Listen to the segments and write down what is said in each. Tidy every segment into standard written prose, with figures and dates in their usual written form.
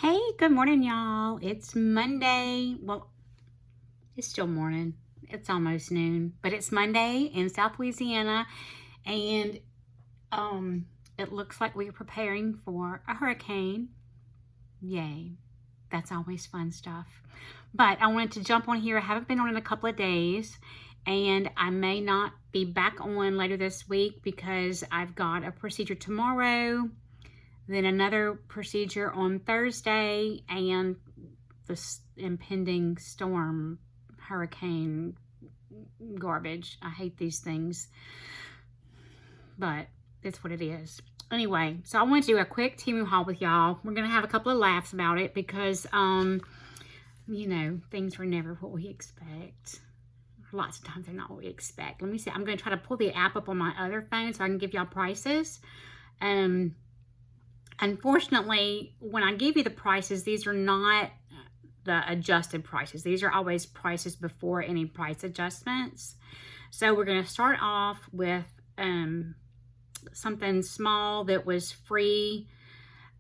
Hey, good morning, y'all. It's Monday. Well, it's still morning. It's almost noon, but it's Monday in South Louisiana, and it looks like we're preparing for a hurricane. Yay. That's always fun stuff. But I wanted to jump on here. I haven't been on in a couple of days, and I may not be back on later this week because I've got a procedure tomorrow, then another procedure on Thursday, and the impending storm, hurricane, garbage. I hate these things, but it's what it is. Anyway, so I wanted to do a quick Temu haul with y'all. We're going to have a couple of laughs about it because, you know, things are never what we expect. Lots of times they're not what we expect. Let me see. I'm going to try to pull the app up on my other phone so I can give y'all prices. Unfortunately, when I give you the prices, these are not the adjusted prices. These are always prices before any price adjustments. So we're going to start off with something small that was free.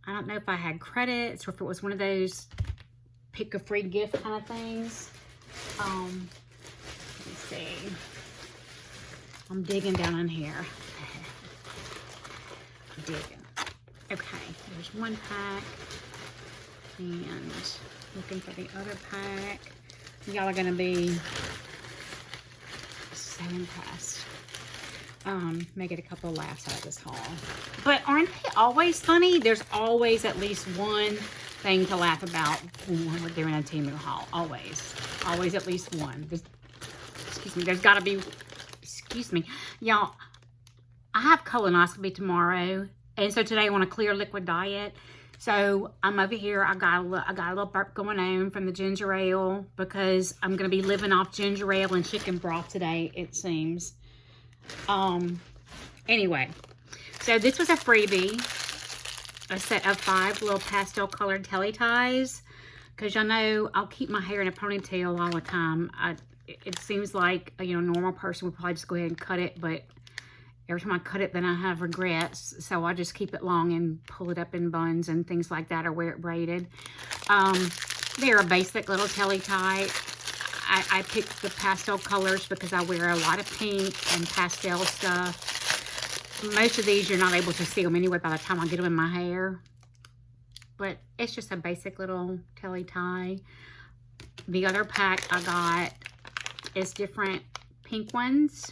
I don't know if I had credits or if it was one of those pick a free gift kind of things. Let me see. I'm digging down in here. Digging. Okay, there's one pack, and looking for the other pack. Y'all are gonna be so impressed. May get a couple of laughs out of this haul. But aren't they always funny? There's always at least one thing to laugh about when we're doing a Temu haul. Always. Always at least one. Excuse me, there's gotta be, excuse me. Y'all, I have colonoscopy tomorrow. And so today I want a clear liquid diet. So I'm over here. I got a little burp going on from the ginger ale because I'm going to be living off ginger ale and chicken broth today, it seems. Anyway, so this was a freebie. A set of 5 little pastel colored telly ties. Because y'all know I'll keep my hair in a ponytail all the time. It seems like a normal person would probably just go ahead and cut it, but every time I cut it, then I have regrets. So I just keep it long and pull it up in buns and things like that, or wear it braided. They're a basic little telly tie. I picked the pastel colors because I wear a lot of pink and pastel stuff. Most of these, you're not able to see them anyway by the time I get them in my hair. But it's just a basic little telly tie. The other pack I got is different pink ones.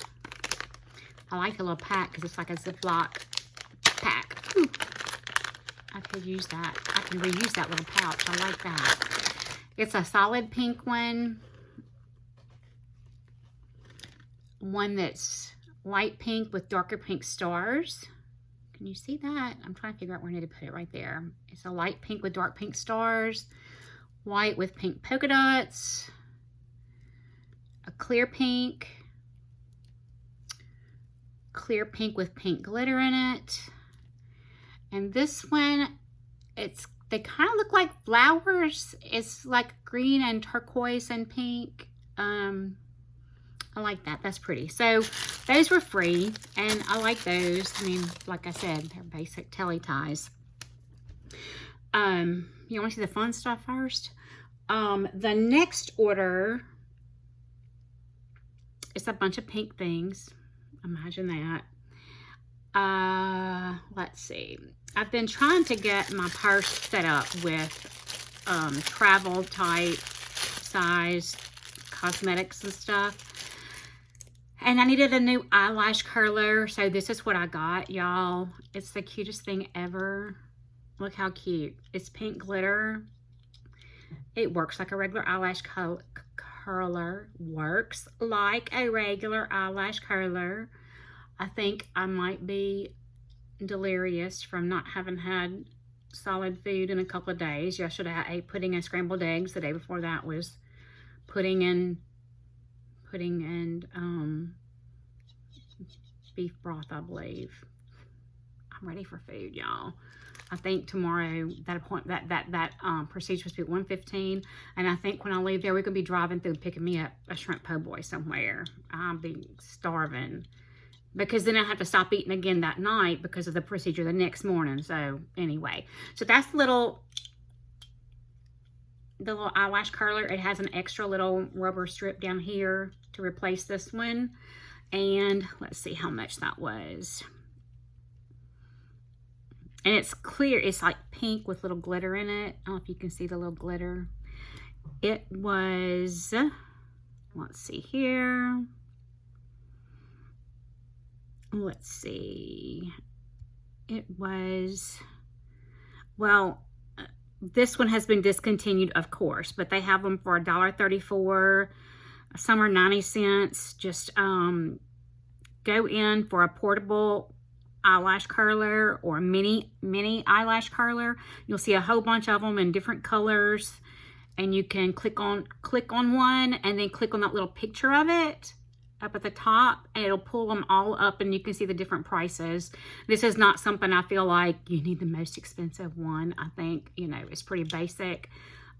I like the little pack because it's like a Ziploc pack. Ooh, I could use that. I can reuse that little pouch. I like that. It's a solid pink one. One that's light pink with darker pink stars. Can you see that? I'm trying to figure out where I need to put it right there. It's a light pink with dark pink stars. White with pink polka dots. A clear pink with pink glitter in it. And this one, they kind of look like flowers. It's like green and turquoise and pink. I like that. That's pretty. So those were free, and I like those. I mean, like I said, they're basic telly ties. You want to see the fun stuff first? The next order is a bunch of pink things. Imagine that. Let's see. I've been trying to get my purse set up with travel type size cosmetics and stuff. And I needed a new eyelash curler. So this is what I got, y'all. It's the cutest thing ever. Look how cute. It's pink glitter. It works like a regular eyelash curler. Works like a regular eyelash curler. I think I might be delirious from not having had solid food in a couple of days. Yesterday I ate pudding and scrambled eggs. The day before that was pudding and beef broth, I believe. I'm ready for food, y'all. I think tomorrow that procedure was to be at 1:15, and I think when I leave there, we're gonna be driving through picking me up a shrimp po' boy somewhere. I'll be starving because then I have to stop eating again that night because of the procedure the next morning. So anyway, so that's the little the little eyelash curler, it has an extra little rubber strip down here to replace this one. And let's see how much that was. And it's clear, it's like pink with little glitter in it. I don't know if you can see the little glitter. It was, let's see here. Let's see. It was, well, this one has been discontinued, of course, but they have them for $1.34. Some are 90 cents. Just go in for a portable eyelash curler or mini eyelash curler. You'll see a whole bunch of them in different colors, and you can click on one and then click on that little picture of it up at the top, and it'll pull them all up, and you can see the different prices. This is not something I feel like you need the most expensive one. I think, you know, it's pretty basic.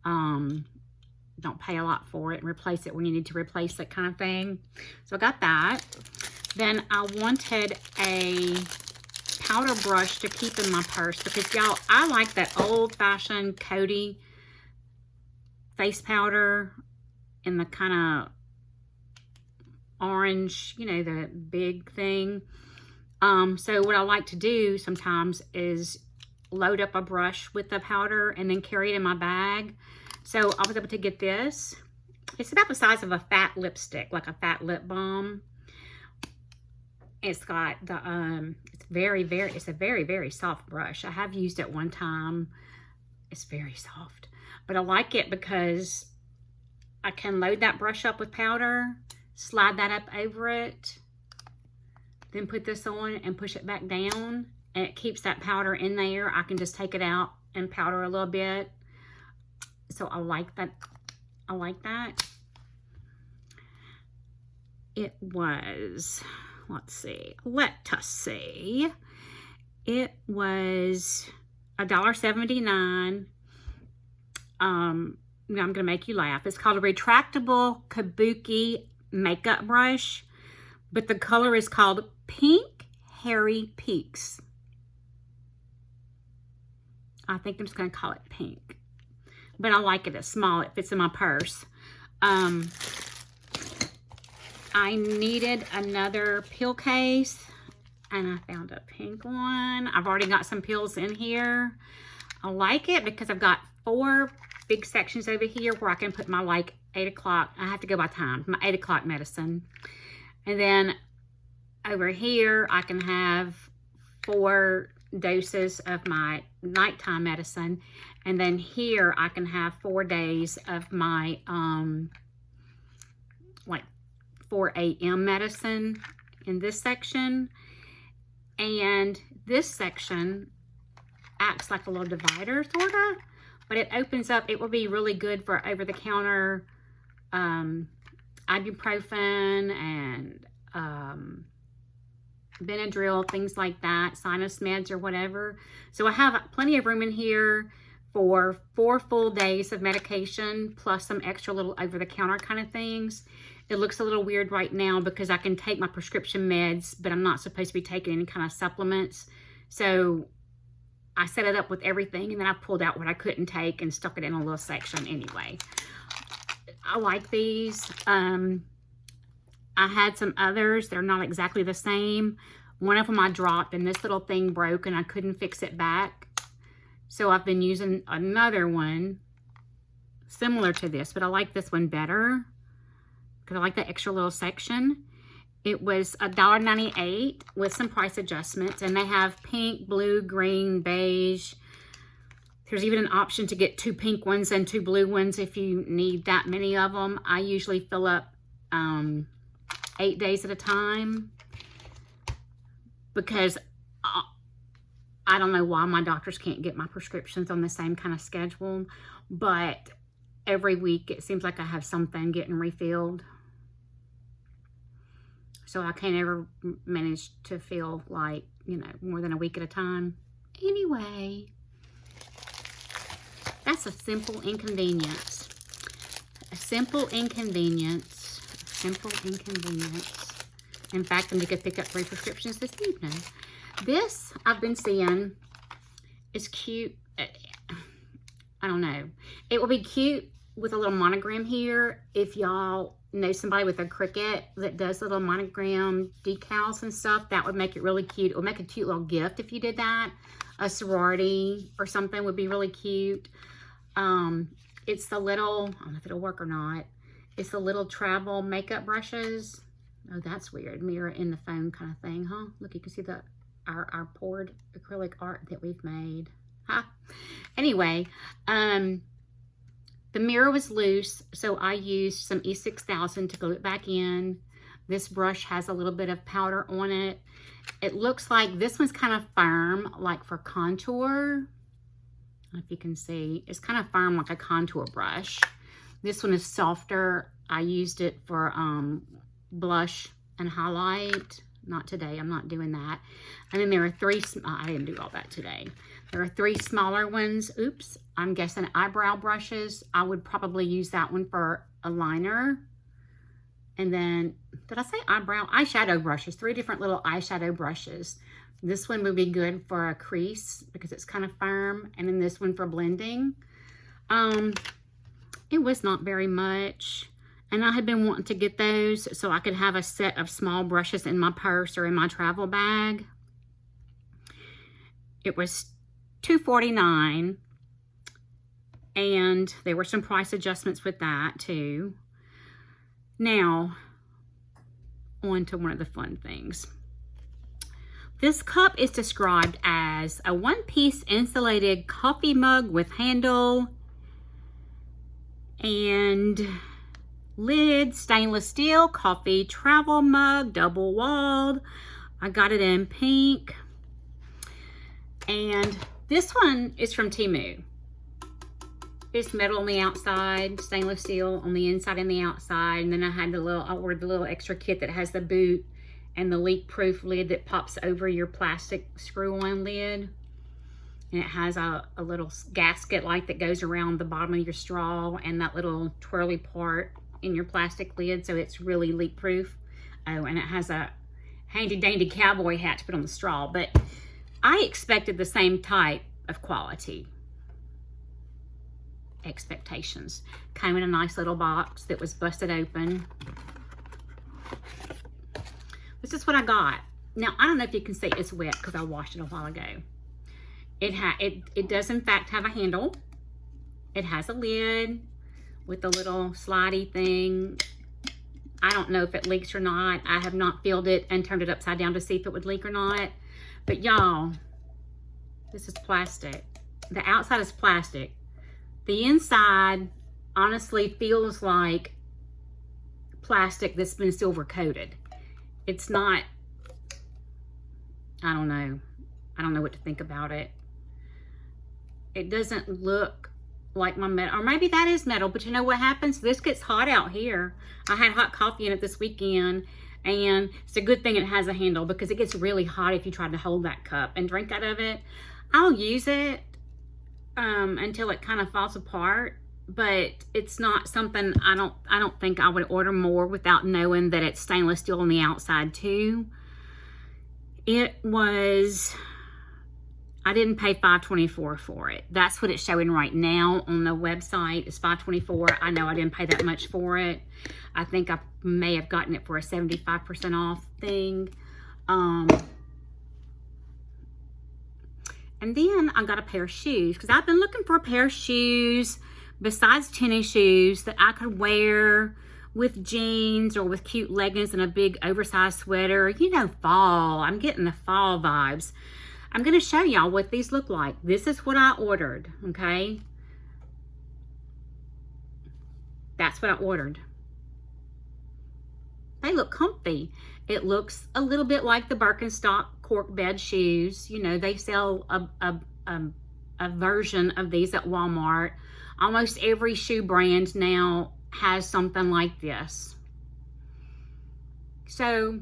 Don't pay a lot for it, and replace it when you need to replace it, kind of thing. So I got that. Then I wanted a powder brush to keep in my purse, because y'all, I like that old-fashioned Coty face powder in the kind of orange, you know, the big thing. So what I like to do sometimes is load up a brush with the powder and then carry it in my bag. So I was able to get this. It's about the size of a fat lipstick, like a fat lip balm. It's got the, it's a very, very soft brush. I have used it one time. It's very soft. But I like it because I can load that brush up with powder, slide that up over it, then put this on and push it back down, and it keeps that powder in there. I can just take it out and powder a little bit. So I like that. I like that. It was, let's see. It was $1.79. I'm going to make you laugh. It's called a retractable kabuki makeup brush, but the color is called Pink Hairy Peaks. I think I'm just going to call it pink, but I like it. It's small. It fits in my purse. I needed another pill case, and I found a pink one. I've already got some pills in here. I like it because I've got 4 big sections over here where I can put my, like, 8 o'clock, I have to go by time, my 8 o'clock medicine. And then over here, I can have 4 doses of my nighttime medicine. And then here, I can have 4 days of my, like, 4 a.m. medicine in this section. And this section acts like a little divider, sort of. But it opens up. It will be really good for over-the-counter ibuprofen and Benadryl, things like that, sinus meds or whatever. So I have plenty of room in here for 4 full days of medication, plus some extra little over-the-counter kind of things. It looks a little weird right now because I can take my prescription meds, but I'm not supposed to be taking any kind of supplements. So I set it up with everything, and then I pulled out what I couldn't take and stuck it in a little section anyway. I like these. I had some others. They're not exactly the same. One of them I dropped, and this little thing broke, and I couldn't fix it back. So I've been using another one similar to this, but I like this one better because I like the extra little section. It was $1.98 with some price adjustments, and they have pink, blue, green, beige. There's even an option to get 2 pink ones and 2 blue ones if you need that many of them. I usually fill up 8 days at a time because I don't know why my doctors can't get my prescriptions on the same kind of schedule, but every week it seems like I have something getting refilled. So I can't ever manage to feel like, you know, more than a week at a time. Anyway, that's a simple inconvenience. A simple inconvenience. A simple inconvenience. In fact, I'm going to pick up 3 prescriptions this evening. This I've been seeing is cute. I don't know. It would be cute with a little monogram here. If y'all know somebody with a Cricut that does little monogram decals and stuff, that would make it really cute. It would make a cute little gift if you did that. A sorority or something would be really cute. It's the little, I don't know if it'll work or not. It's the little travel makeup brushes. Oh, that's weird. Mirror in the phone kind of thing, huh? Look, you can see our poured acrylic art that we've made. Huh? Anyway, the mirror was loose, so I used some E6000 to glue it back in. This brush has a little bit of powder on it. It looks like this one's kind of firm, like for contour. I don't know if you can see. It's kind of firm like a contour brush. This one is softer. I used it for blush and highlight. Not today. I'm not doing that. And then there are three. I didn't do all that today. There are three smaller ones. Oops. I'm guessing eyebrow brushes. I would probably use that one for a liner. And then, did I say eyebrow? Eyeshadow brushes. 3 different little eyeshadow brushes. This one would be good for a crease because it's kind of firm. And then this one for blending. It was not very much. And I had been wanting to get those so I could have a set of small brushes in my purse or in my travel bag. It was $2.49. And there were some price adjustments with that too. Now, on to one of the fun things. This cup is described as a one-piece insulated coffee mug with handle and lid, stainless steel coffee travel mug, double walled. I got it in pink. And this one is from Temu. It's metal on the outside, stainless steel on the inside and the outside. And then I ordered the little extra kit that has the boot and the leak-proof lid that pops over your plastic screw-on lid. And it has a little gasket like that goes around the bottom of your straw and that little twirly part in your plastic lid, so it's really leak-proof. Oh, and it has a handy-dandy cowboy hat to put on the straw. But I expected the same type of quality. Expectations. Came in a nice little box that was busted open. This is what I got. Now, I don't know if you can see it's wet because I washed it a while ago. It does in fact have a handle. It has a lid with a little slidey thing. I don't know if it leaks or not. I have not filled it and turned it upside down to see if it would leak or not. But y'all, this is plastic. The outside is plastic. The inside honestly feels like plastic that's been silver coated. It's not, I don't know. I don't know what to think about it. It doesn't look like my metal, or maybe that is metal, but you know what happens? This gets hot out here. I had hot coffee in it this weekend, and it's a good thing it has a handle because it gets really hot if you try to hold that cup and drink out of it. I'll use it until it kind of falls apart, but it's not something I don't think I would order more without knowing that it's stainless steel on the outside too. It was, I didn't pay $5.24 for it. That's what it's showing right now on the website. It's $5.24. I know I didn't pay that much for it. I think I may have gotten it for a 75% off thing. And then I got a pair of shoes because I've been looking for a pair of shoes besides tennis shoes that I could wear with jeans or with cute leggings and a big oversized sweater. You know, fall. I'm getting the fall vibes. I'm going to show y'all what these look like. This is what I ordered, okay? That's what I ordered. They look comfy. It looks a little bit like the Birkenstock cork bed shoes. You know, they sell a version of these at Walmart. Almost every shoe brand now has something like this. So,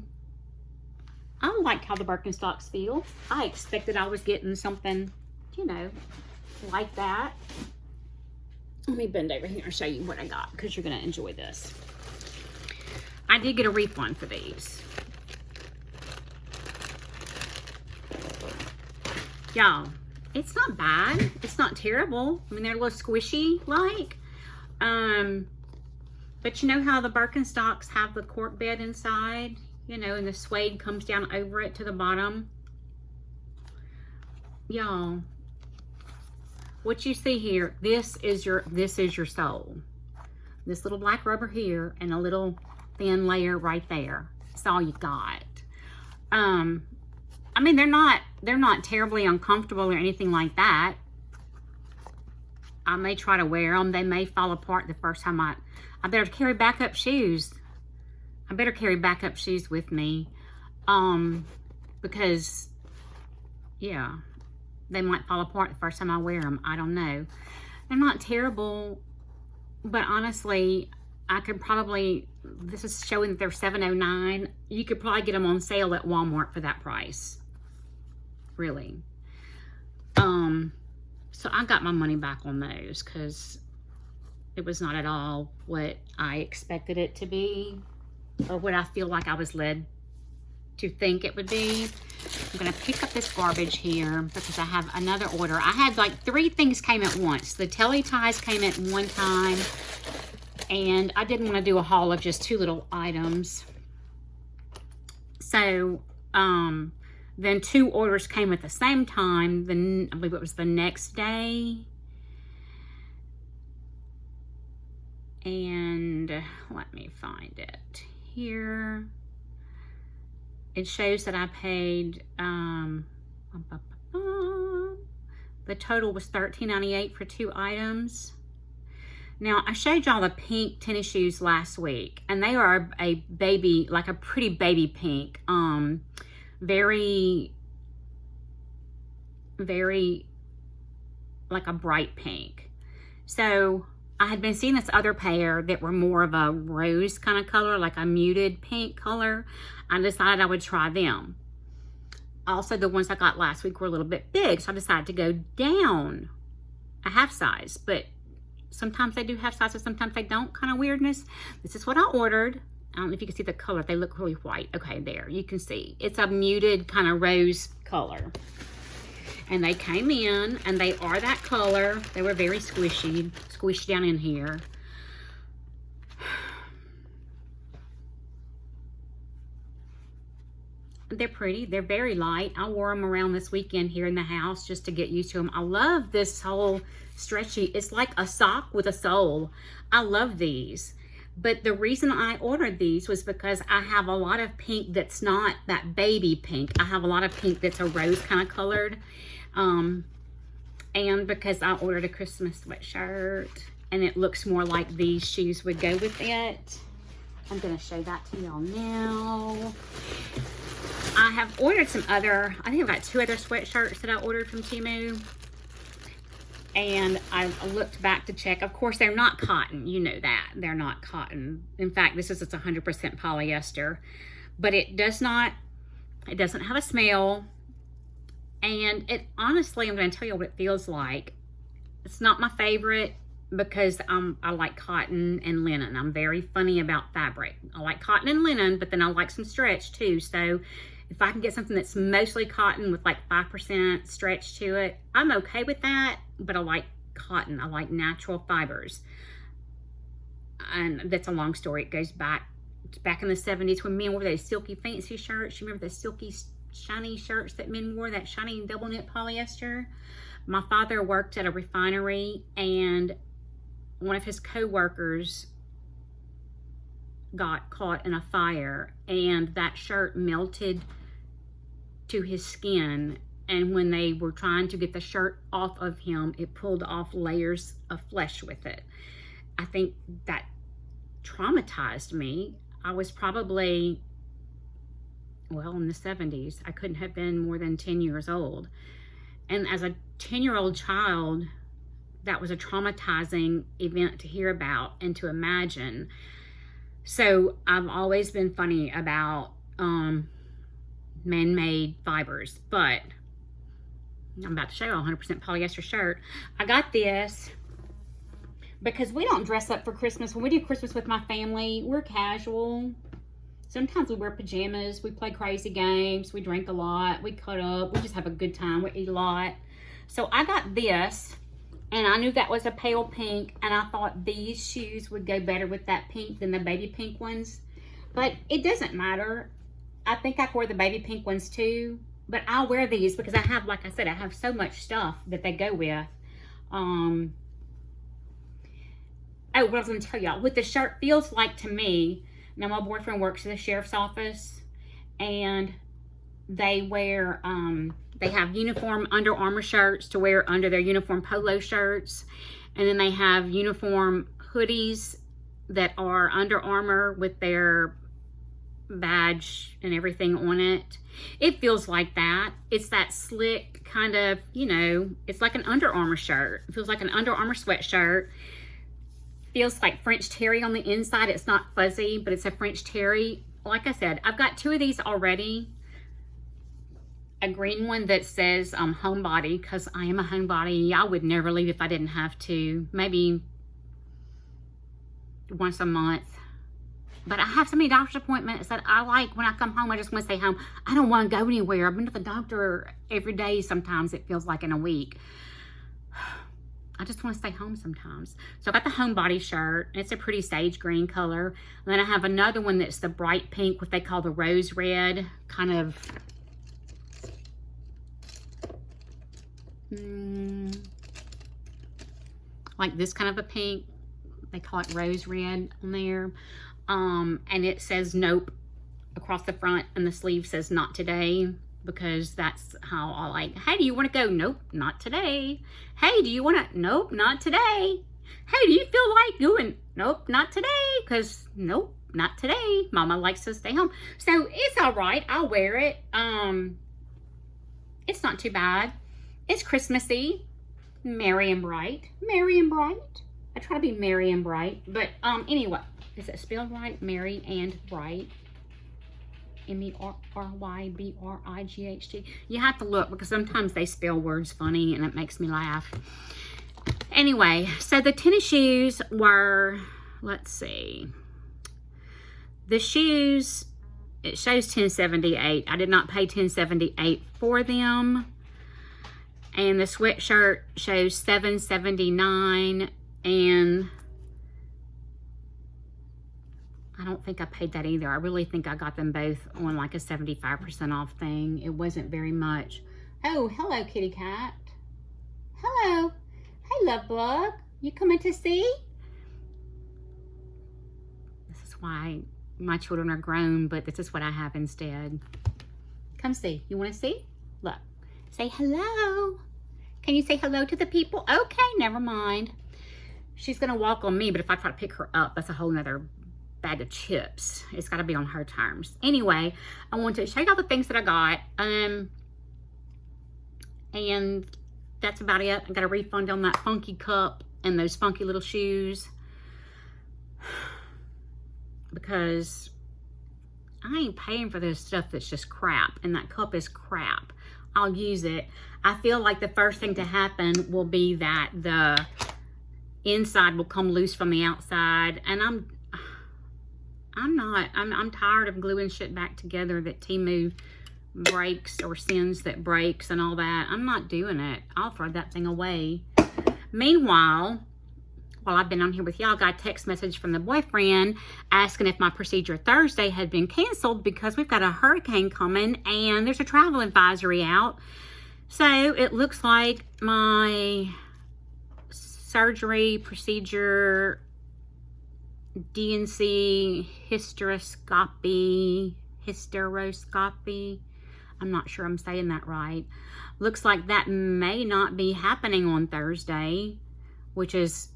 I like how the Birkenstocks feel. I expected I was getting something, you know, like that. Let me bend over here and show you what I got because you're going to enjoy this. I did get a refund for these. Y'all, it's not bad. It's not terrible. I mean, they're a little squishy like. But you know how the Birkenstocks have the cork bed inside, you know, and the suede comes down over it to the bottom. Y'all, what you see here, this is your sole. This little black rubber here and a little thin layer right there. That's all you got. I mean, they're not terribly uncomfortable or anything like that. I may try to wear them. They may fall apart the first time I better carry backup shoes. I better carry backup shoes with me. Because, yeah, they might fall apart the first time I wear them. I don't know. They're not terrible, but honestly, I could probably, this is showing that they're $7.09. You could probably get them on sale at Walmart for that price. Really. So I got my money back on those because it was not at all what I expected it to be or what I feel like I was led to think it would be. I'm going to pick up this garbage here because I have another order. I had like 3 things came at once. The telly ties came at one time, and I didn't want to do a haul of just 2 little items. So, then 2 orders came at the same time. Then I believe it was the next day. And let me find it here. It shows that I paid, the total was $13.98 for 2 items. Now, I showed y'all the pink tennis shoes last week, and they are a baby, like a pretty baby pink. Very like a bright pink. So I had been seeing this other pair that were more of a rose kind of color, like a muted pink color. I decided I would try them. Also, the ones I got last week were a little bit big, so I decided to go down a half size. But sometimes they do half sizes, sometimes they don't, kind of weirdness. This is what I ordered. I don't know if you can see the color. They look really white. Okay, there, you can see. It's a muted kind of rose color. And they came in, and they are that color. They were very squished down in here. They're pretty. They're very light. I wore them around this weekend here in the house just to get used to them. I love this whole stretchy. It's like a sock with a sole. I love these. But the reason I ordered these was because I have a lot of pink that's not that baby pink. I have a lot of pink that's a rose kind of colored. And because I ordered a Christmas sweatshirt and it looks more like these shoes would go with it. I'm going to show that to y'all now. I have ordered some other, I think I've got 2 other sweatshirts that I ordered from Temu. And I looked back to check. Of course, they're not cotton. You know that. They're not cotton. In fact, it's 100% polyester. But it doesn't have a smell. And it honestly, I'm going to tell you what it feels like. It's not my favorite because I like cotton and linen. I'm very funny about fabric. I like cotton and linen, but then I like some stretch too. So if I can get something that's mostly cotton with like 5% stretch to it, I'm okay with that. But I like cotton. I like natural fibers. And that's a long story. It goes back in the 70s when men wore those silky fancy shirts. You remember the silky shiny shirts that men wore, that shiny double knit polyester? My father worked at a refinery, and one of his co-workers got caught in a fire, and that shirt melted to his skin. And when they were trying to get the shirt off of him, it pulled off layers of flesh with it. I think that traumatized me. I was probably, well, in the 70s. I couldn't have been more than 10 years old. And as a 10-year-old child, that was a traumatizing event to hear about and to imagine. So I've always been funny about man-made fibers, but I'm about to show you a 100% polyester shirt. I got this because we don't dress up for Christmas. When we do Christmas with my family, we're casual. Sometimes we wear pajamas, we play crazy games, we drink a lot, we cut up, we just have a good time, we eat a lot. So I got this, and I knew that was a pale pink, and I thought these shoes would go better with that pink than the baby pink ones. But it doesn't matter. I think I could wear the baby pink ones too, but I'll wear these because I have, like I said, I have so much stuff that they go with. Oh, what I was going to tell y'all, what the shirt feels like to me. Now, my boyfriend works at the sheriff's office, and they wear, they have uniform Under Armour shirts to wear under their uniform polo shirts. And then they have uniform hoodies that are Under Armour with their badge and everything on it. It feels like that. It's that slick kind of, you know, it's like an Under Armour shirt. It feels like an Under Armour sweatshirt. Feels like French terry on the inside. It's not fuzzy, but it's a French terry. Like I said, I've got 2 of these already. A green one that says homebody, because I am a homebody. I would never leave if I didn't have to. Maybe once a month. But I have so many doctor's appointments that I like when I come home, I just want to stay home. I don't want to go anywhere. I've been to the doctor every day sometimes. It feels like in a week. I just want to stay home sometimes. So I got the homebody shirt. It's a pretty sage green color. And then I have another one that's the bright pink, what they call the rose red, kind of like this kind of a pink. They call it rose red on there. And it says nope across the front, and the sleeve says not today, because that's how I like. Hey, do you want to go? Nope, not today. Hey, do you want to? Nope, not today. Hey, do you feel like doing? Nope, not today, because nope, not today. Mama likes to stay home. So it's all right. I'll wear it. It's not too bad. It's Christmassy. Merry and bright. Merry and bright. I try to be merry and bright. But anyway, is it spelled right? Merry and bright. M-E-R-R-Y-B-R-I-G-H-T. You have to look because sometimes they spell words funny and it makes me laugh. Anyway, so the tennis shoes were, let's see. The shoes, it shows $10.78. I did not pay $10.78 for them. And the sweatshirt shows $7.79, and I don't think I paid that either. I really think I got them both on like a 75% off thing. It wasn't very much. Oh, hello, kitty cat. Hello. Hey, love bug. You coming to see? This is why my children are grown, but this is what I have instead. Come see. You want to see? Look. Say hello. Can you say hello to the people? Okay, never mind. She's going to walk on me, but if I try to pick her up, that's a whole nother bag of chips. It's got to be on her terms. Anyway, I want to show you all the things that I got. And that's about it. I got a refund on that funky cup and those funky little shoes. Because I ain't paying for this stuff that's just crap. And that cup is crap. I'll use it. I feel like the first thing to happen will be that the inside will come loose from the outside, and I'm tired of gluing shit back together that Temu breaks or sends that breaks and all that. I'm not doing it. I'll throw that thing away. Meanwhile, while I've been on here with y'all, I got a text message from the boyfriend asking if my procedure Thursday had been canceled because we've got a hurricane coming and there's a travel advisory out. So it looks like my surgery procedure, DNC hysteroscopy, I'm not sure I'm saying that right. Looks like that may not be happening on Thursday, which is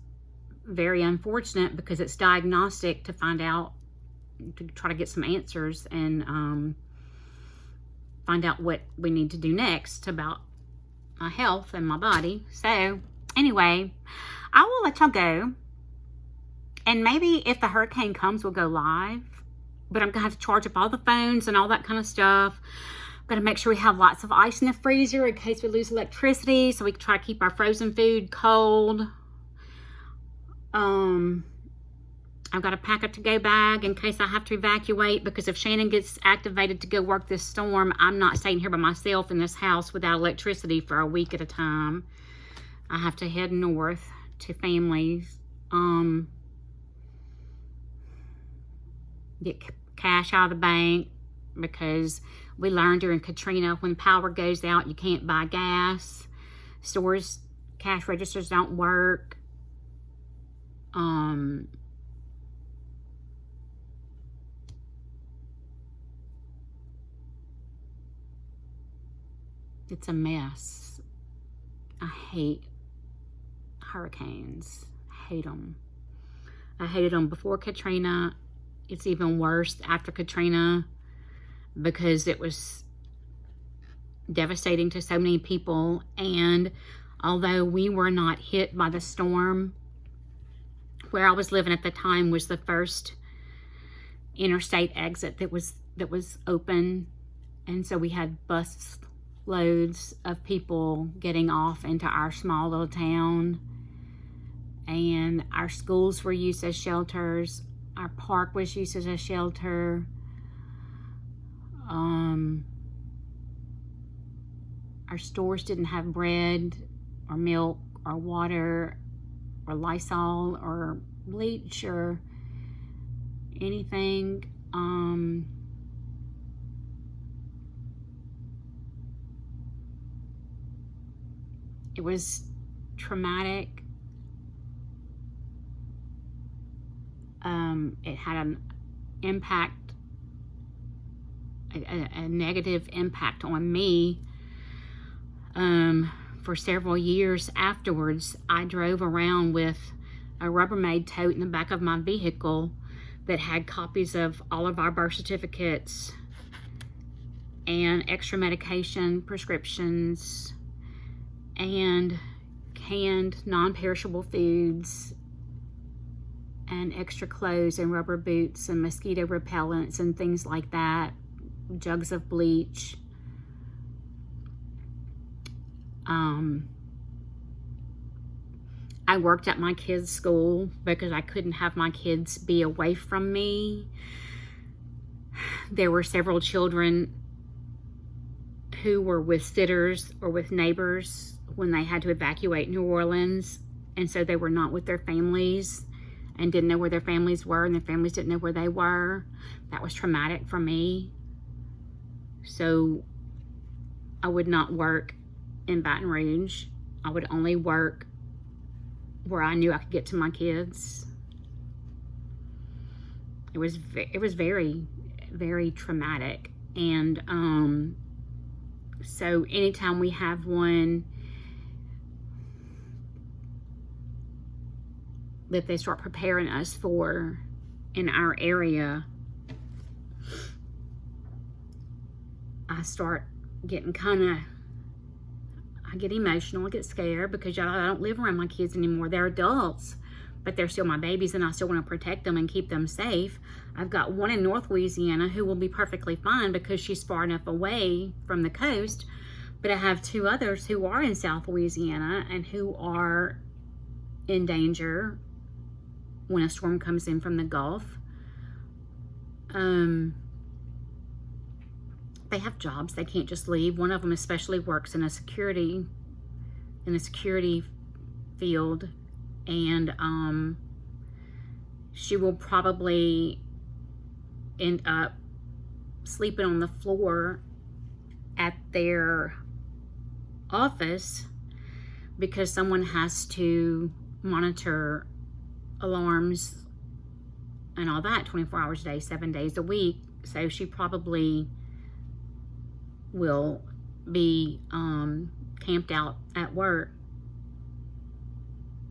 very unfortunate because it's diagnostic to find out, to try to get some answers and find out what we need to do next about my health and my body. So anyway, I will let y'all go, and maybe if the hurricane comes we'll go live, but I'm gonna have to charge up all the phones and all that kind of stuff. Gotta make sure we have lots of ice in the freezer in case we lose electricity, so we can try to keep our frozen food cold. I've got to pack a to-go bag in case I have to evacuate, because if Shannon gets activated to go work this storm, I'm not staying here by myself in this house without electricity for a week at a time. I have to head north to families. Get cash out of the bank, because we learned during Katrina, when power goes out, you can't buy gas. Stores, cash registers don't work. It's a mess. I hate hurricanes. I hate them. I hated them before Katrina. It's even worse after Katrina, because it was devastating to so many people. And although we were not hit by the storm, where I was living at the time was the first interstate exit that was open, and so we had bus loads of people getting off into our small little town, and our schools were used as shelters. Our park was used as a shelter. Our stores didn't have bread or milk or water or Lysol or bleach or anything. It was traumatic. It had an impact, a negative impact on me. For several years afterwards, I drove around with a Rubbermaid tote in the back of my vehicle that had copies of all of our birth certificates and extra medication prescriptions and canned non-perishable foods and extra clothes and rubber boots and mosquito repellents and things like that, jugs of bleach. I worked at my kids' school because I couldn't have my kids be away from me. There were several children who were with sitters or with neighbors when they had to evacuate New Orleans, and so they were not with their families and didn't know where their families were, and their families didn't know where they were. That was traumatic for me. So I would not work in Baton Rouge. I would only work where I knew I could get to my kids. It was very, very traumatic. And so anytime we have one that they start preparing us for in our area, I start getting I get emotional, I get scared, because I don't live around my kids anymore. They're adults, but they're still my babies, and I still want to protect them and keep them safe. I've got one in North Louisiana who will be perfectly fine because she's far enough away from the coast, but I have two others who are in South Louisiana and who are in danger when a storm comes in from the Gulf. They have jobs. They can't just leave. One of them especially works in a security field, and she will probably end up sleeping on the floor at their office because someone has to monitor alarms and all that 24 hours a day, 7 days a week. So she probably will be camped out at work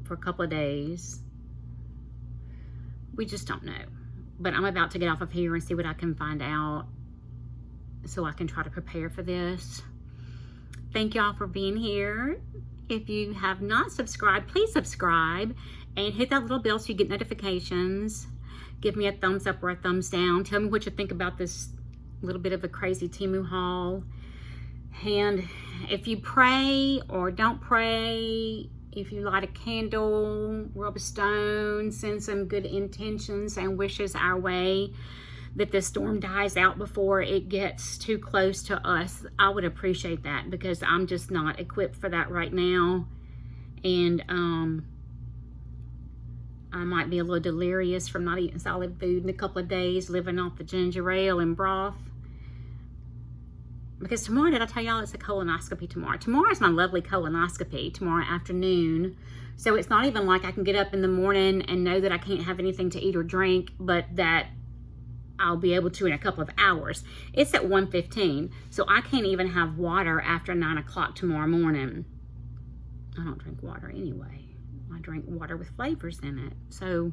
for a couple of days. We just don't know. But I'm about to get off of here and see what I can find out so I can try to prepare for this. Thank y'all for being here. If you have not subscribed, please subscribe and hit that little bell so you get notifications. Give me a thumbs up or a thumbs down. Tell me what you think about this little bit of a crazy Temu haul. And if you pray or don't pray, if you light a candle, rub a stone, send some good intentions and wishes our way that this storm dies out before it gets too close to us. I would appreciate that, because I'm just not equipped for that right now. And I might be a little delirious from not eating solid food in a couple of days, living off the ginger ale and broth. Because tomorrow, did I tell y'all it's a colonoscopy tomorrow? Tomorrow is my lovely colonoscopy, tomorrow afternoon. So it's not even like I can get up in the morning and know that I can't have anything to eat or drink, but that I'll be able to in a couple of hours. It's at 1:15, so I can't even have water after 9 o'clock tomorrow morning. I don't drink water anyway. I drink water with flavors in it. So,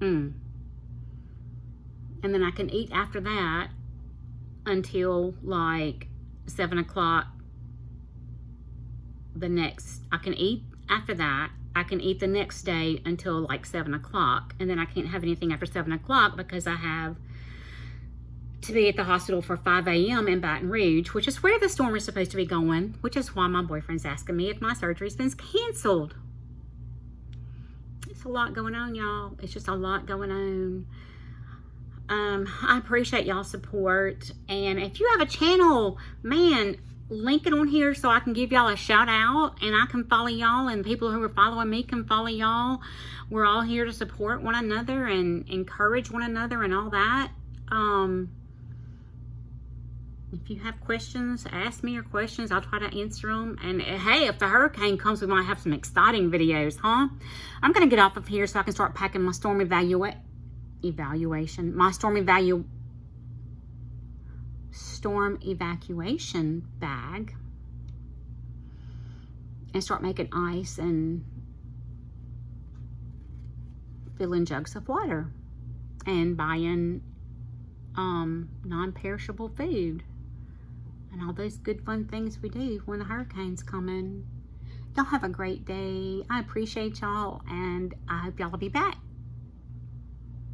and then I can eat after that until like 7 o'clock I can eat after that. I can eat the next day until like 7 o'clock. And then I can't have anything after 7 o'clock because I have to be at the hospital for 5 a.m. in Baton Rouge, which is where the storm is supposed to be going, which is why my boyfriend's asking me if my surgery's been canceled. It's a lot going on, y'all. It's just a lot going on. I appreciate y'all's support. And if you have a channel, man, link it on here so I can give y'all a shout out and I can follow y'all, and people who are following me can follow y'all. We're all here to support one another and encourage one another and all that. If you have questions, ask me your questions. I'll try to answer them. And hey, if the hurricane comes, we might have some exciting videos, huh? I'm going to get off of here so I can start packing my storm evacuation bag and start making ice and filling jugs of water and buying non-perishable food and all those good fun things we do when the hurricane's coming. Y'all have a great day. I appreciate y'all, and I hope y'all will be back.